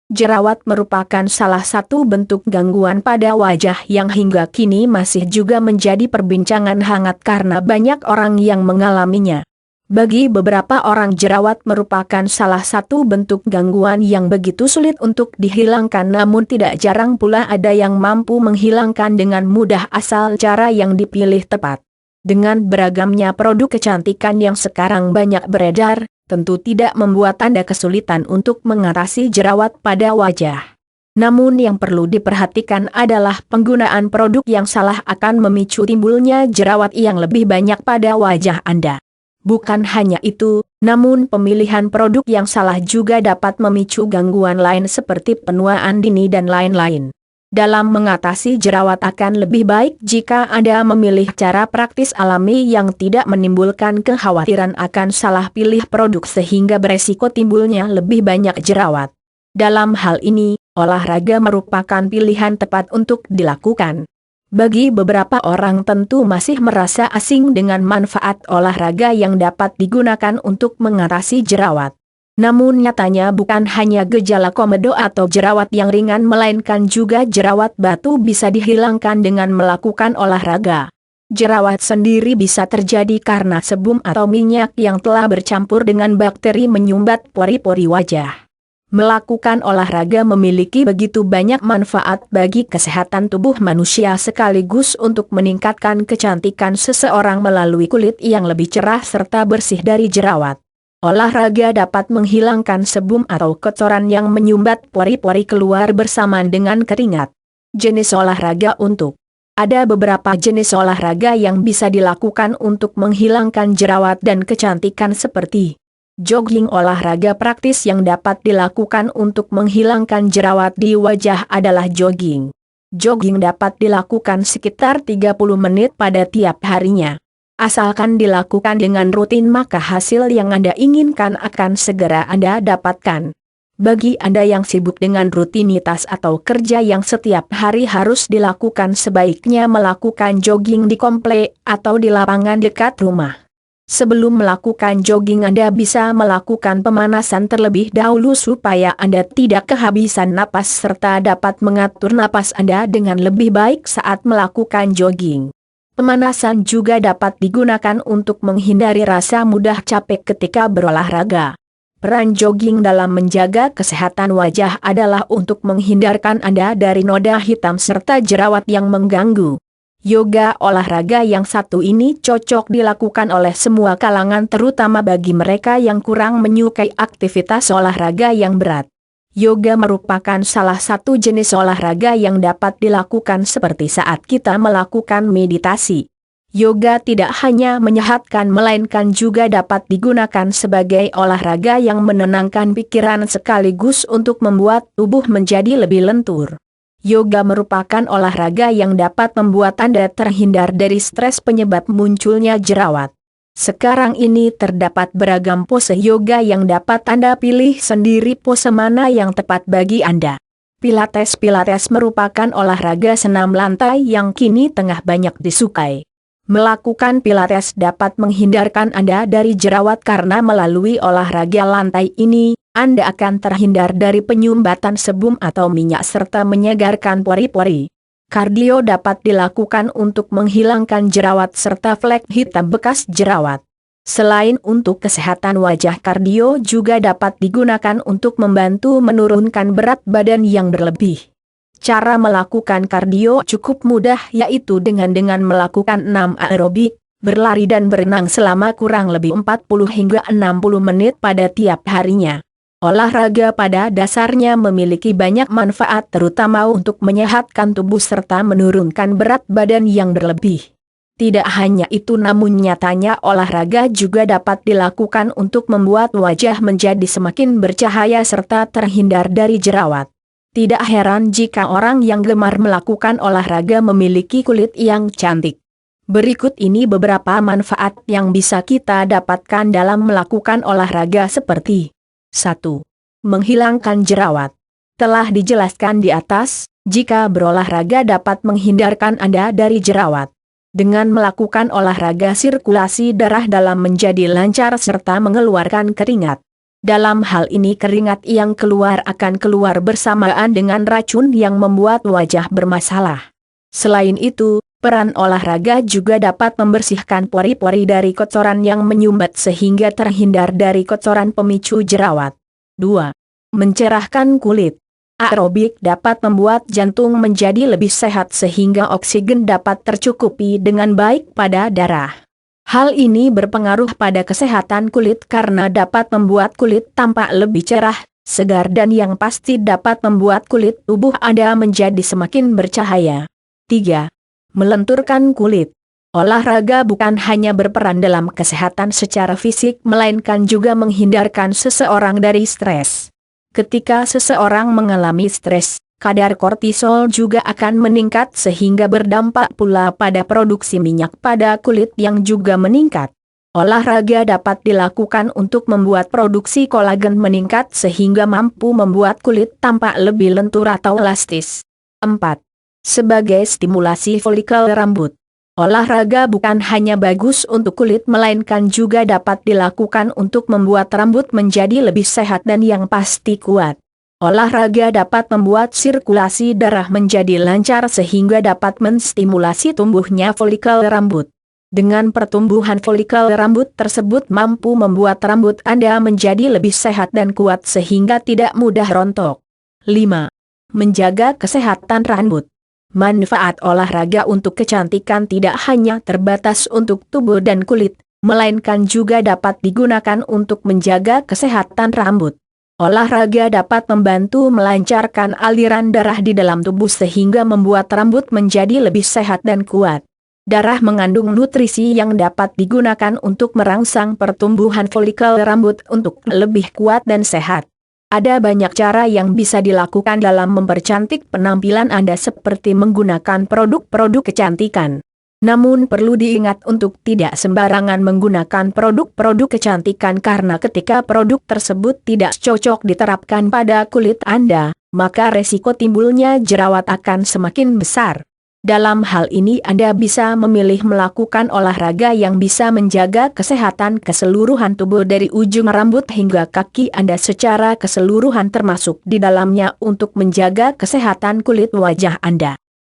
Jerawat merupakan salah satu bentuk gangguan pada wajah yang hingga kini masih juga menjadi perbincangan hangat karena banyak orang yang mengalaminya. Bagi beberapa orang jerawat merupakan salah satu bentuk gangguan yang begitu sulit untuk dihilangkan, namun tidak jarang pula ada yang mampu menghilangkan dengan mudah asal cara yang dipilih tepat. Dengan beragamnya produk kecantikan yang sekarang banyak beredar, tentu tidak membuat Anda kesulitan untuk mengatasi jerawat pada wajah. Namun yang perlu diperhatikan adalah penggunaan produk yang salah akan memicu timbulnya jerawat yang lebih banyak pada wajah Anda. Bukan hanya itu, namun pemilihan produk yang salah juga dapat memicu gangguan lain seperti penuaan dini dan lain-lain. Dalam mengatasi jerawat akan lebih baik jika Anda memilih cara praktis alami yang tidak menimbulkan kekhawatiran akan salah pilih produk sehingga beresiko timbulnya lebih banyak jerawat. Dalam hal ini, olahraga merupakan pilihan tepat untuk dilakukan. Bagi beberapa orang tentu masih merasa asing dengan manfaat olahraga yang dapat digunakan untuk mengatasi jerawat. Namun nyatanya bukan hanya gejala komedo atau jerawat yang ringan melainkan juga jerawat batu bisa dihilangkan dengan melakukan olahraga. Jerawat sendiri bisa terjadi karena sebum atau minyak yang telah bercampur dengan bakteri menyumbat pori-pori wajah. Melakukan olahraga memiliki begitu banyak manfaat bagi kesehatan tubuh manusia sekaligus untuk meningkatkan kecantikan seseorang melalui kulit yang lebih cerah serta bersih dari jerawat. Olahraga dapat menghilangkan sebum atau kotoran yang menyumbat pori-pori keluar bersamaan dengan keringat. Jenis olahraga untuk Ada beberapa jenis olahraga yang bisa dilakukan untuk menghilangkan jerawat dan kecantikan seperti jogging. Olahraga praktis yang dapat dilakukan untuk menghilangkan jerawat di wajah adalah jogging. Jogging dapat dilakukan sekitar 30 menit pada tiap harinya. Asalkan dilakukan dengan rutin maka hasil yang Anda inginkan akan segera Anda dapatkan. Bagi Anda yang sibuk dengan rutinitas atau kerja yang setiap hari harus dilakukan, sebaiknya melakukan jogging di komplek atau di lapangan dekat rumah. Sebelum melakukan jogging Anda bisa melakukan pemanasan terlebih dahulu supaya Anda tidak kehabisan napas serta dapat mengatur napas Anda dengan lebih baik saat melakukan jogging. Pemanasan juga dapat digunakan untuk menghindari rasa mudah capek ketika berolahraga. Peran jogging dalam menjaga kesehatan wajah adalah untuk menghindarkan Anda dari noda hitam serta jerawat yang mengganggu. Yoga, olahraga yang satu ini cocok dilakukan oleh semua kalangan terutama bagi mereka yang kurang menyukai aktivitas olahraga yang berat. Yoga merupakan salah satu jenis olahraga yang dapat dilakukan seperti saat kita melakukan meditasi. Yoga tidak hanya menyehatkan melainkan juga dapat digunakan sebagai olahraga yang menenangkan pikiran sekaligus untuk membuat tubuh menjadi lebih lentur. Yoga merupakan olahraga yang dapat membuat Anda terhindar dari stres penyebab munculnya jerawat. Sekarang ini terdapat beragam pose yoga yang dapat Anda pilih sendiri pose mana yang tepat bagi Anda. Pilates merupakan olahraga senam lantai yang kini tengah banyak disukai. Melakukan pilates dapat menghindarkan Anda dari jerawat karena melalui olahraga lantai ini, Anda akan terhindar dari penyumbatan sebum atau minyak serta menyegarkan pori-pori. Kardio dapat dilakukan untuk menghilangkan jerawat serta flek hitam bekas jerawat. Selain untuk kesehatan wajah, kardio juga dapat digunakan untuk membantu menurunkan berat badan yang berlebih. Cara melakukan kardio cukup mudah, yaitu dengan melakukan 6 aerobik, berlari dan berenang selama kurang lebih 40 hingga 60 menit pada tiap harinya. Olahraga pada dasarnya memiliki banyak manfaat terutama untuk menyehatkan tubuh serta menurunkan berat badan yang berlebih. Tidak hanya itu, namun nyatanya olahraga juga dapat dilakukan untuk membuat wajah menjadi semakin bercahaya serta terhindar dari jerawat. Tidak heran jika orang yang gemar melakukan olahraga memiliki kulit yang cantik. Berikut ini beberapa manfaat yang bisa kita dapatkan dalam melakukan olahraga seperti 1. Menghilangkan jerawat. Telah dijelaskan di atas, jika berolahraga dapat menghindarkan Anda dari jerawat. Dengan melakukan olahraga sirkulasi darah dalam menjadi lancar serta mengeluarkan keringat. Dalam hal ini keringat yang keluar akan keluar bersamaan dengan racun yang membuat wajah bermasalah. Selain itu, peran olahraga juga dapat membersihkan pori-pori dari kotoran yang menyumbat sehingga terhindar dari kotoran pemicu jerawat. 2. Mencerahkan kulit. Aerobik dapat membuat jantung menjadi lebih sehat sehingga oksigen dapat tercukupi dengan baik pada darah. Hal ini berpengaruh pada kesehatan kulit karena dapat membuat kulit tampak lebih cerah, segar dan yang pasti dapat membuat kulit tubuh Anda menjadi semakin bercahaya. 3. Melenturkan kulit. Olahraga bukan hanya berperan dalam kesehatan secara fisik melainkan juga menghindarkan seseorang dari stres. Ketika seseorang mengalami stres, kadar kortisol juga akan meningkat sehingga berdampak pula pada produksi minyak pada kulit yang juga meningkat. Olahraga dapat dilakukan untuk membuat produksi kolagen meningkat sehingga mampu membuat kulit tampak lebih lentur atau elastis. 4. Sebagai stimulasi folikel rambut. Olahraga bukan hanya bagus untuk kulit melainkan juga dapat dilakukan untuk membuat rambut menjadi lebih sehat dan yang pasti kuat. Olahraga dapat membuat sirkulasi darah menjadi lancar sehingga dapat menstimulasi tumbuhnya folikel rambut. Dengan pertumbuhan folikel rambut tersebut mampu membuat rambut Anda menjadi lebih sehat dan kuat sehingga tidak mudah rontok. 5. Menjaga kesehatan rambut. Manfaat olahraga untuk kecantikan tidak hanya terbatas untuk tubuh dan kulit, melainkan juga dapat digunakan untuk menjaga kesehatan rambut. Olahraga dapat membantu melancarkan aliran darah di dalam tubuh sehingga membuat rambut menjadi lebih sehat dan kuat. Darah mengandung nutrisi yang dapat digunakan untuk merangsang pertumbuhan folikel rambut untuk lebih kuat dan sehat. Ada banyak cara yang bisa dilakukan dalam mempercantik penampilan Anda seperti menggunakan produk-produk kecantikan. Namun perlu diingat untuk tidak sembarangan menggunakan produk-produk kecantikan karena ketika produk tersebut tidak cocok diterapkan pada kulit Anda, maka resiko timbulnya jerawat akan semakin besar. Dalam hal ini Anda bisa memilih melakukan olahraga yang bisa menjaga kesehatan keseluruhan tubuh dari ujung rambut hingga kaki Anda secara keseluruhan termasuk di dalamnya untuk menjaga kesehatan kulit wajah Anda.